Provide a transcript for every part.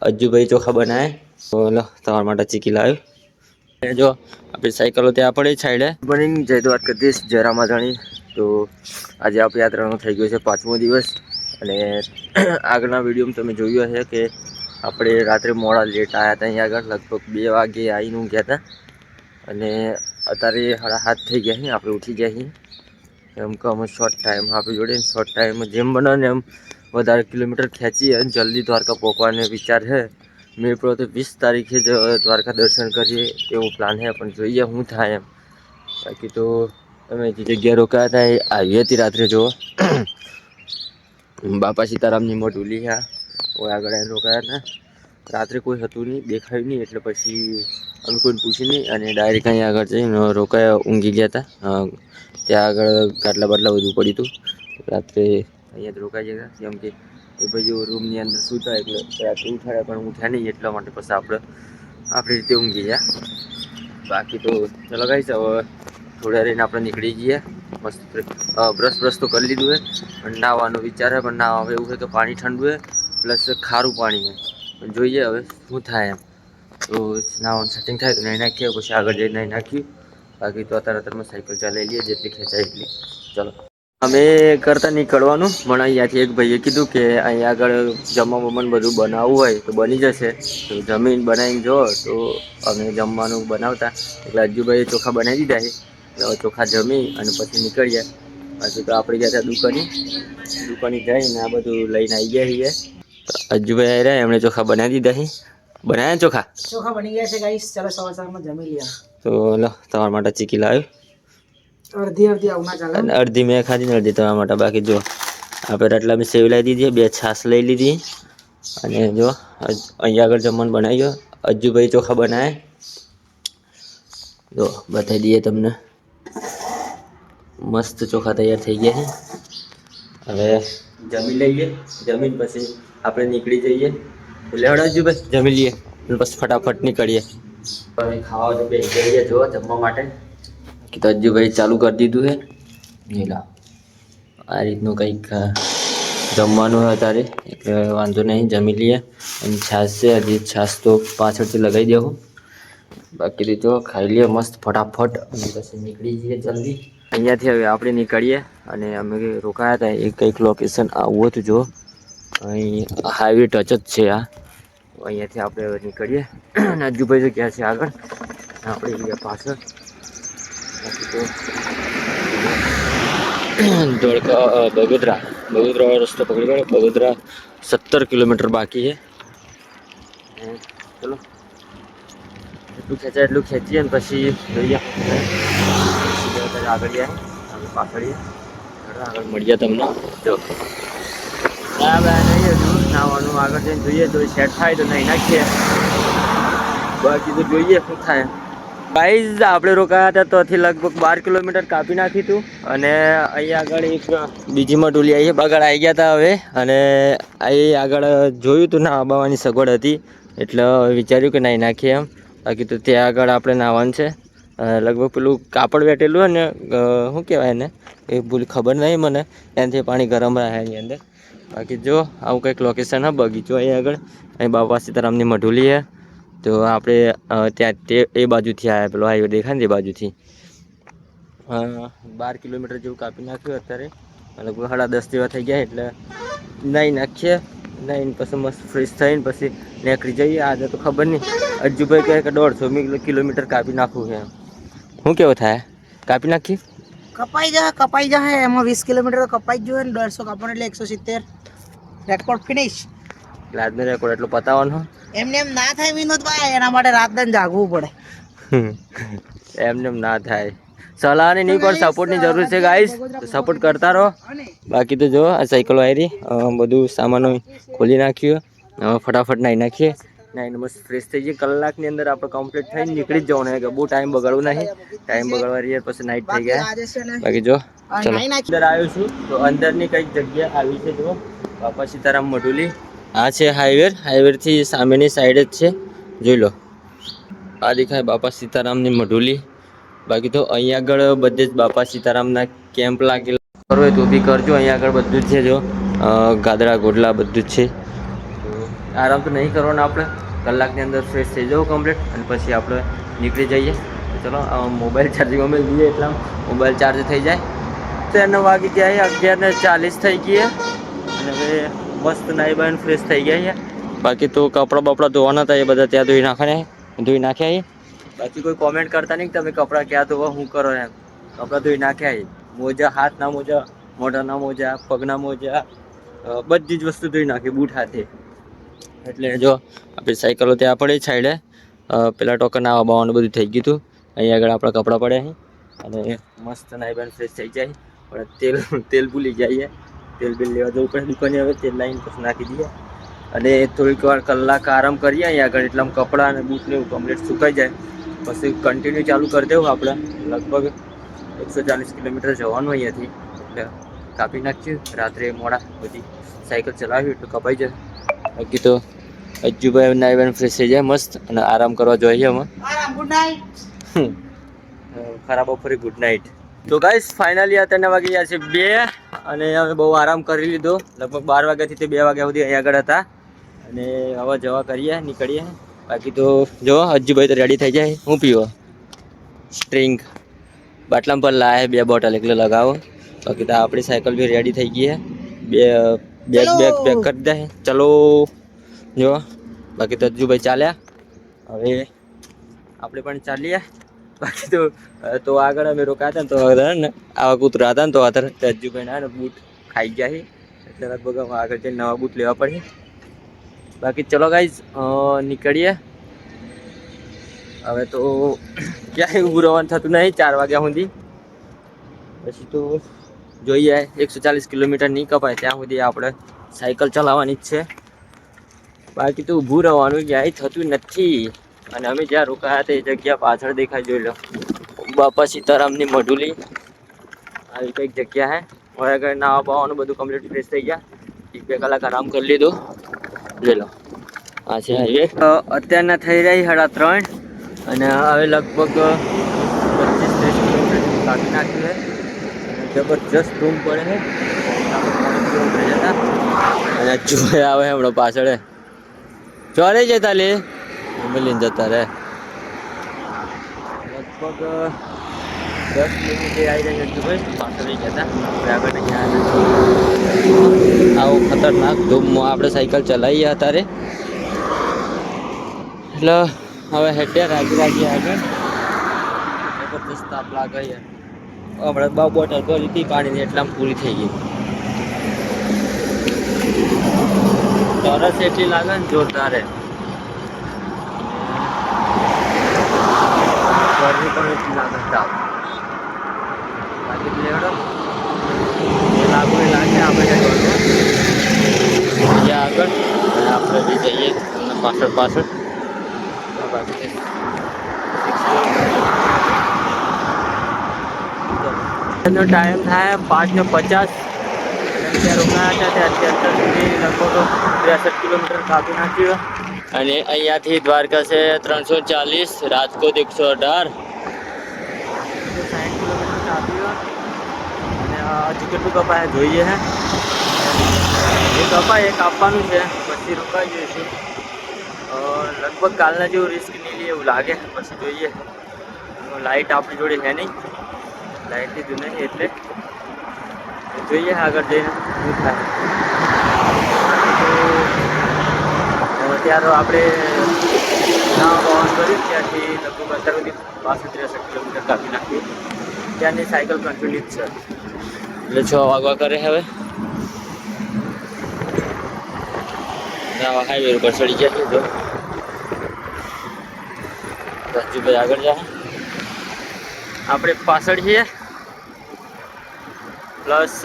અજ્જુભાઈ ચોખા બનાવે તો લો તમારા માટે ચીકી લાવ્યો। જો આપણી સાયકલો ત્યાં પડી સાઈડે બની જય દ્વારકાધીશ જય રામાધણી। તો આજે આપણી યાત્રાનો થઈ ગયો છે 5મો દિવસ અને આગળના વિડીયોમાં તમે જોયું હશે કે આપણે રાત્રે મોડા લેટ આવ્યા હતા। અહીંયા આગળ લગભગ 2 વાગે આવીને ઊંઘ્યા હતા અને અત્યારે 7:30 થઈ ગયા છે। આપણે ઉઠી ગયા છીએ એમ કે અમે શોર્ટ ટાઈમ આપણી જોડે શોર્ટ ટાઈમમાં જેમ બને ને એમ વધારે કિલોમીટર ખેંચી અને જલ્દી દ્વારકા પહોંચવાનો વિચાર છે। મેળ પડે તો 20 તારીખે જ દ્વારકા દર્શન કરીએ એવો પ્લાન છે, પણ જોઈએ શું થાય એમ। બાકી તો અમે જે જગ્યા રોકાયા હતા એ આવી હતી રાત્રે જુઓ બાપા સીતારામની મોટુલી છે કોઈ આગળ રોકાયા હતા। રાત્રે કોઈ હતું નહીં, દેખાયું નહીં, એટલે પછી અમે કોઈને પૂછ્યું નહીં અને ડાયરેક્ટ અહીં આગળ જઈને રોકાયા, ઊંઘી ગયા હતા। ત્યાં આગળ ગાટલા બાટલા બધું પડ્યું હતું રાત્રે અહીંયા જ રોકાઈ ગયા કેમ કે એ બાજુ રૂમની અંદર સૂતા એટલે રાત્રે ઉઠાડ્યા પણ ઉઠ્યા નહીં એટલા માટે પછી આપણી રીતે ઊંઘી ગયા। બાકી તો ચલો ગાઈસ હવે થોડા રહીને આપણે નીકળી જઈએ। મસ્ત બ્રશ તો કરી લીધું છે પણ નાહવાનો વિચાર છે, પણ નાહવા એવું છે કે પાણી ઠંડુ છે પ્લસ ખારું પાણી છે, પણ જોઈએ હવે શું થાય એમ। તો નાહવાનું સેટિંગ થાય તો નહીં નાખીએ, પછી આગળ જઈને નહીં નાખ્યું। બાકી તો અત્યારે સાયકલ ચલાવી લઈએ જેટલી ખેંચાય એટલી। ચલો અમે કરતા નીકળવાનું પણ અહીંયાથી એક ભાઈએ કીધું કે અહીંયા આગળ જમવા બમવાનું બધું બનાવવું હોય તો બની જશે, તો જમીન બનાવીને જો તો અમે જમવાનું બનાવતા એટલે અજ્જુભાઈએ ચોખા બનાવી દીધા છે। હવે ચોખા જમી અને પછી નીકળીએ। બાકી તો આપણે ગયા હતા દુકાને જઈને આ બધું લઈને આવી ગયા છીએ। અજ્જુભાઈ આવી રહ્યા, એમણે ચોખા બનાવી દીધા છે। બનાવ્યા ચોખા બની ગયા છે ગાઈસ, ચાલો સવારમાં જમી લઈએ। તો લો તમારા માટે ચીકી લાવ્યો। અડધી આવું ના ચાલે, અડધી મેં ખાધી ને અડધી તમારા માટે। બાકી જો આપણે રટલામાં સેવ લાવી દીધી, 2 છાશ લઈ લીધી અને જો અહીંયા આગળ જમવાનું બનાવ્યો। અજ્જુભાઈ ચોખા બનાવે જો બતાવી દઈએ તમને, મસ્ત ચોખા તૈયાર થઈ ગયા છે। હવે જમી લઈએ, જમીન પછી આપણે નીકળી જઈએ। એટલે હળ અજ્જુભાઈ જમી લઈએ બસ ફટાફટ નીકળીએ। હવે ખાવા તો બેસી જઈએ જો જમવા માટે। તો અજ્જુભાઈ ચાલુ કરી દીધું છે, નીલા આ રીતનું કંઈક જમવાનું હોય અત્યારે એટલે વાંધો નહીં, જમી લઈએ। અને છાશ છે, હજી છાશ તો પાછળથી લગાવી દેવું। બાકી તો ખાઈ લઈએ મસ્ત ફટાફટ અને પછી નીકળી જઈએ જલ્દી। અહીંયાથી હવે આપણે નીકળીએ અને અમે રોકાયા હતા એ કંઈક લોકેશન આવું હતું જો, અહીં હાઈવે ટચ જ છે આ। અહીંયાથી આપણે હવે નીકળીએ અને અજ્જુભાઈ તો ક્યાં છે આગળ, આપણે પાછળ। બગોદરા રસ્તો પકડી ગયો। બગોદરા 17 કિલોમીટર બાકી છે। ચલો એટલું ખેંચાય એટલું ખેંચીએ ને પછી જોઈએ આગળ જાય પાછળ આગળ મળીએ તમને। જો નહીં હજુ નાવાનું આગળ જઈને જોઈએ તો સેટ થાય તો નહીં નાખીએ, બાકી તો જોઈએ શું થાય। ગાઈઝ આપણે રોકાયા હતા તોથી લગભગ 12 કિલોમીટર કાપી નાખ્યું હતું અને અહીંયા આગળ એક બીજી મટુલી આવી બગાડ આવી ગયા હતા હવે, અને અહીં આગળ જોયું હતું ના બાવાની સગવડ હતી એટલે વિચાર્યું કે નહીં નાખીએ એમ। બાકી તો ત્યાં આગળ આપણે નાવાનું છે, લગભગ પેલું કાપડ વેટેલું હોય ને શું કહેવાય એને એ ભૂલ ખબર નહીં મને, ત્યાંથી પાણી ગરમ રહે એની અંદર। બાકી જો આવું કંઈક લોકેશન હા બગીચો અહીં આગળ, અહીં બાપા સીતારામની મઢુલી છે। તો આપણે ત્યાં તે એ બાજુથી આવ્યા, પેલો હાઈવે દેખાય ને એ બાજુથી 12 કિલોમીટર જેવું કાપી નાખ્યું અત્યારે, લગભગ 10:30 જેવા થઈ ગયા એટલે નહીં નાખીએ। નહીં પછી મસ્ત ફ્રેશ થઈને પછી નીકળી જઈએ। આજે તો ખબર નહીં અજ્જુભાઈ કહે કે 150 કિલોમીટર કાપી નાખવું છે, શું કેવું થાય કાપી નાખીએ? કપાઈ જાય એમાં 20 કિલોમીટર કપાઈ જ જોઈએ ને 150 કાપવાનું એટલે 170 રેકોર્ડ ફિનિશ। એટલે આજનો રેકોર્ડ એટલો પતાવવાનો એમને એમ ના થાય વિનોદભાઈ, એના માટે રાત દિન જાગવું પડે। એમને એમ ના થાય, સલાહની નહીં પણ સપોર્ટની જરૂર છે ગાઈસ, સપોર્ટ કરતા રહો। બાકી તો જો આ સાયકલો આવી બધું સામાન ખોલી નાખ્યું, હવે ફટાફટ નાહી નાખીએ। નાહીને મસ્ત ફ્રેશ થઈ જઈએ, કલાકની અંદર આપણે કમ્પ્લીટ થઈને નીકળી જ જવાનું કે બહુ ટાઈમ બગાડવું નહીં, ટાઈમ બગાડવા રહીએ પછી નાઇટ થઈ ગયા। બાકી જો ચલો અંદર આવ્યો છું તો અંદરની કંઈક જગ્યા આવી છે જો બાપા સીતારામ મઢુલી, આ છે હાઈવેથી સામેની સાઈડ જ છે, જોઈ લો આ દેખાય બાપા સીતારામની મઢુલી। બાકી તો અહીંયા આગળ બધે જ બાપા સીતારામના કેમ્પ લાગેલા હોય તો બી કરજો, અહીંયા આગળ બધું જ છે જો ગાદડા ગોડલા બધું જ છે। તો આરામ તો નહીં કરવાનો આપણે, કલાકની અંદર ફ્રેશ થઈ જવું કમ્પ્લીટ અને પછી આપણે નીકળી જઈએ. તો ચલો મોબાઈલ ચાર્જિંગમાં મેં લઈએ એટલા મોબાઈલ ચાર્જ થઈ જાય. 3 વાગી ગયા, 11:40 થઈ ગયા અને હવે મસ્ત નાઈ બાઈને ફ્રેશ થઈ ગયા. બાકી તો કપડાં બપડા ધોવાના હતા એ બધા ત્યાં ધોઈ નાખ્યા. બાકી કોઈ કોમેન્ટ કરતા નહીં કે તમે કપડાં ક્યાં ધોવા શું કરો એમ. કપડાં ધોઈ નાખ્યા. મોજા, હાથના મોજા, મોઢાના મોજા, પગના મોજા, બધી જ વસ્તુ ધોઈ નાખી બૂટ હાથે. એટલે જો આપણી સાયકલો ત્યાં પડી સાઈડે, પેલા ટોકન આવવા બાવાનું બધું થઈ ગયું હતું. અહીંયા આગળ આપણા કપડાં પડ્યા છે અને મસ્ત નાઈ બાઈને ફ્રેશ થઈ જાય. પણ તેલ ભૂલી જઈએ, તેલ બિલ લેવા જવું પડે દુકાને. હવે તેલ લાવીને પછી નાખી દઈએ અને થોડીક વાર કલાક આરામ કરીએ અહીંયા આગળ. એટલામાં કપડાં અને બૂટ ને એવું કમ્પ્લીટ સુકાઈ જાય પછી કન્ટિન્યુ ચાલુ કરી દેવું આપણે. લગભગ 140 કિલોમીટર જવાનું અહીંયાથી, એટલે કાપી નાખ્યું. રાત્રે મોડા બધી સાયકલ ચલાવ્યું એટલું કપાઈ જાય. બાકી તો અજ્જુભાઈ નાઈ બાઈને ફ્રેશ થઈ જાય મસ્ત અને આરામ કરવા જોઈએ. અમે ગુડ નાઇટ. ખરાબ ફરી ગુડ નાઇટ. તો ગાઈસ ફાઇનલી આ 3 વાગી ગયા છે 2 અને અમે બહુ આરામ કરી લીધો. લગભગ 12 વાગ્યાથી તે 2 વાગ્યા સુધી અહીંયા આગળ હતા અને હવે જવા કરીએ, નીકળીએ. બાકી તો જો અજ્જુભાઈ તો રેડી થઈ જાય. હું પીવો સ્ટ્રિંગ બાટલામાં પર લાવે 2 બોટલ એટલે લગાવો. બાકી તો આપણી સાયકલ બી રેડી થઈ ગઈ છે. બેગ પેક કરી દે. ચલો જો. બાકી તો અજ્જુભાઈ ચાલ્યા, હવે આપણે પણ ચાલીએ. બાકી તો આગળ અમે રોકાયા હતા ને તો ને આવા કૂતરા હતા ને તો અત્યારે અજ્જુભાઈ ના બૂટ ખાઈ ગયા છે એટલે લગભગ આગળ જઈને નવા બૂટ લેવા પડે. બાકી ચલો ગાઈઝ નીકળીએ. હવે તો ક્યાંય ઊભું રહેવાનું થતું નહીં 4 વાગ્યા સુધી. પછી તો જોઈએ 140 કિલોમીટર નહીં કપાય ત્યાં સુધી આપણે સાયકલ ચલાવવાની જ છે. બાકી તો ઊભું રહેવાનું ક્યાંય થતું નથી. અને અમે જ્યાં રોકાયા હતા એ જગ્યા પાછળ દેખાય, જોઈ લો, બાપા સીતારામની મઢુલી આવી કંઈક જગ્યા હે. હવે આગળ નાવા બાવાનું બધું કમ્પ્લીટ ફ્રેશ થઈ ગયા. 1-2 કલાક આરામ કરી લીધો. જોઈ લો આ છે હાઈવે. અત્યારના થઈ રહી 3:30 અને હવે લગભગ 25-30 કિલોમીટર કાપી નાખ્યું છે. જબરજસ્ત ધૂમ પડે છે અને ચોરે આવે હમણાં પાછળ ચોરે જતા લે લઈને જતા રહે. લગભગ 10 મિનિટે આવી રહ્યા છે ભાઈ, પાછળ જતા આગળ અહીંયા આવું ખતરનાક ધૂમમાં આપણે સાયકલ ચલાવીએ અત્યારે. એટલે હવે હેઠે રાગી આગળ જબરદસ્ત તાપ લાગે. હમણાં 2 બોટલ ભરી હતી પાણીની એટલામાં પૂરી થઈ ગઈ. તરસ એટલી લાગે ને જોરદાર. ગરમી પણ એટલી લાગે તાપ. બાકી લેવડો લાગુ એ લાગે આપણે આગળ અને આપણે બી જઈએ પાછળ. બાકી નો ટાઈમ થાય 5:50 અને ત્યાં રોકાયા હતા ત્યાં સુધી લગભગ 63 કિલોમીટર કાપી નાખ્યું. અને અહીંયાથી દ્વારકા છે 340, રાજકોટ 118, 60 કિલોમીટર કાપ્યું. અને હજુ કેટલું કપાય જોઈએ હે. એ કપાય એ કાપવાનું છે પછી રોકાઈ જઈશું. લગભગ કાલના જેવું રિસ્ક નહીં લે એવું લાગે. પછી જોઈએ. લાઇટ આપણી જોડે છે નહીં, લાઇટ લીધું નહીં એટલે જોઈએ આગળ જઈને શું થાય. ત્યારે આપણે નાવા કર્યું ત્યાંથી લગભગ અત્યાર સુધી 62-63 કિલોમીટર કાપી નાખ્યું. ત્યાંની સાયકલ કન્ટિન્યુ જ છે એટલે 6 વાગવા કરે. હવે હાઈવે ઉપર ચડી ગયા છે. જો રાજુભાઈ આગળ જાય, આપણે પાછળ છીએ. પ્લસ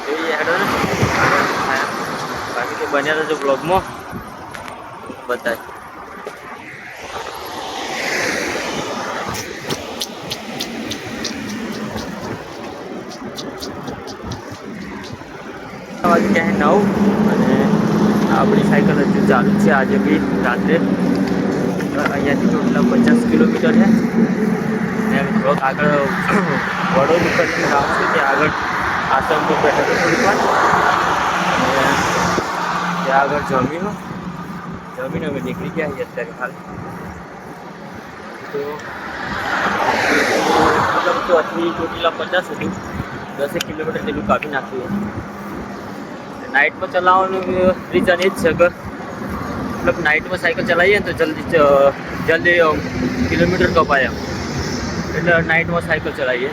જોઈએ હેડો ને બાકી તો બન્યા રહેજો બ્લોગમાં બતાય. વાગે ક્યાંય 9 અને આપણી સાયકલ હજુ ચાલુ છે આજે બી રાત્રે. અહીંયાથી ટોટલ 50 કિલોમીટર છે. અને આગળ વડોદ ઉપરનું ગામ છે ત્યાં આગળ આશ્રમ પર બેઠા થોડીક વાર ત્યાં આગળ જમીને અમે નીકળી ગયા છીએ અત્યારે હાલ. તો મતલબ તો અહીંથી ચોટીલા 50 સુધી 10 કિલોમીટર જેટલું કાપી નાખ્યું. નાઇટમાં ચલાવવાનું રીઝન એ જ છે કે મતલબ નાઇટમાં સાયકલ ચલાવીએ ને તો જલ્દી કિલોમીટર કપાય એમ, એટલે નાઇટમાં સાયકલ ચલાવીએ.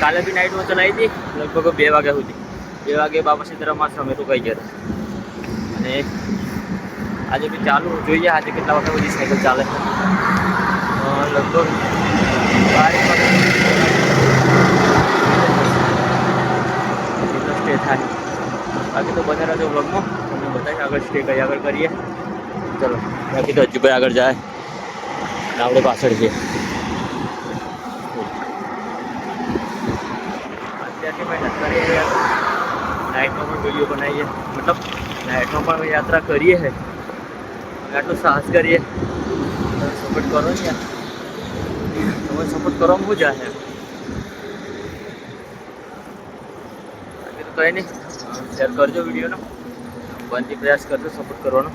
કાલે બી નાઇટમાં ચલાવી હતી લગભગ 2 વાગ્યા સુધી. 2 વાગે બાબા સીતારામમાં અમે તો ગઈ ગયા. અને આજે બી ચાલુ જોઈએ આજે કેટલા વાગ્યા સુધી સાયકલ ચાલે. લગભગ 12 સ્ટે થાય. બાકી તો બધા રહેજો બ્લોગમાં તમને બતાવીએ આગળ સ્ટે કઈ આગળ કરીએ. ચલો બાકી તો હજુ ભાઈ આગળ જાય અને આપણે પાછળ છીએ. અત્યારથી ભાઈ કરીએ નાઇટમાં પણ વિડીયો બનાવીએ, મતલબ નાઇટમાં પણ યાત્રા કરીએ છે. આટલું સાહસ કરીએ તમે સપોર્ટ કરો ને યાર, તમે સપોર્ટ કરવામાં શું જાય. બાકી તો કંઈ નહીં, શેર કરજો વિડીયોનો, બનતી પ્રયાસ કરજો સપોર્ટ કરવાનો.